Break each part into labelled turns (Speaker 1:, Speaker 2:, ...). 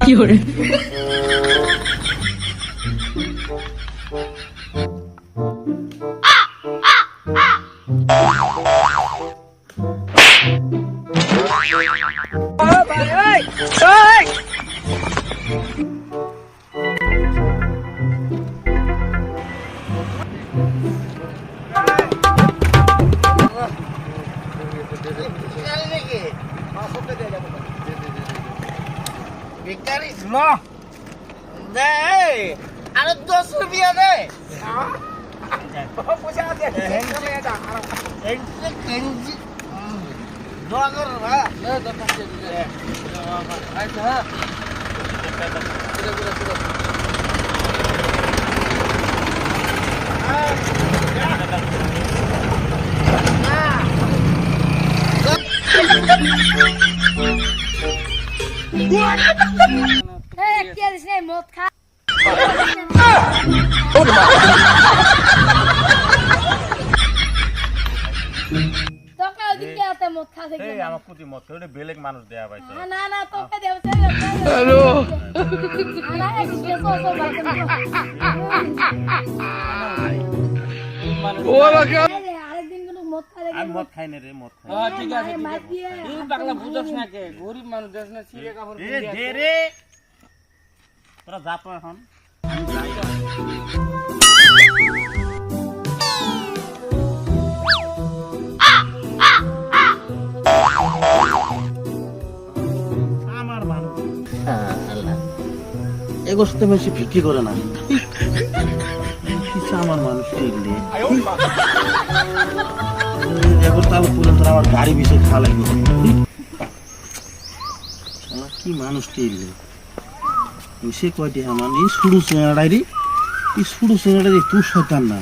Speaker 1: কি hore
Speaker 2: আরে 10 রুপিয়া দে
Speaker 3: মদ খা তোকে ওদিকে আতে মদ খা দেখি
Speaker 4: এই আমার কুতি মত ওটা বেলেগ মানুষ দেয়া ভাই
Speaker 3: না না তোকে দেবছে হ্যালো না এসে সো ওরা কে আরেকদিন কোন মদ খা দেখি
Speaker 4: আমি মদ খাই না রে মদ খাই
Speaker 5: হ্যাঁ ঠিক আছে তুই পাগলা বুঝছ না কে গরিব মানুষ দেশ না সিরে কাপড়
Speaker 4: এ দে রে তোরা যা তো এখন আমার মানুষ
Speaker 2: আল্লাহ এগোর সাথে বেশি বিক্রি করে না কিছু আমার মানুষ এগুলি এগোর তাহলে পুরো তোর আমার গাড়ি বিষয় খাওয়া লাগবে কি মানুষ এগুলি সে কয়টি আমার এই শুরু চেনাড়াই এই শুরু চেনাড়াই তুই শয়তান না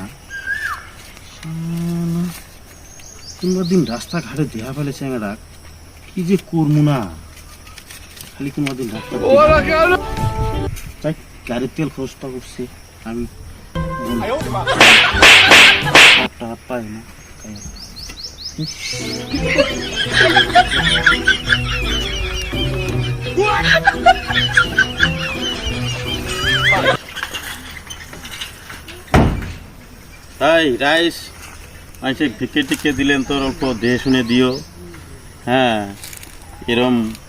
Speaker 2: কোনবার দিন রাস্তাঘাটে দেহা ফেলে চেঙ্গারা কি যে করবো না খালি কোনবার দিন রাস্তা তাই গাড়ির তেল খরচটা করছে আমি হাত পাই না
Speaker 4: তাই রাইস মানুষে ভিকে টিকে দিলেন তোর অল্প দিয়ে শুনে দিও হ্যাঁ এরম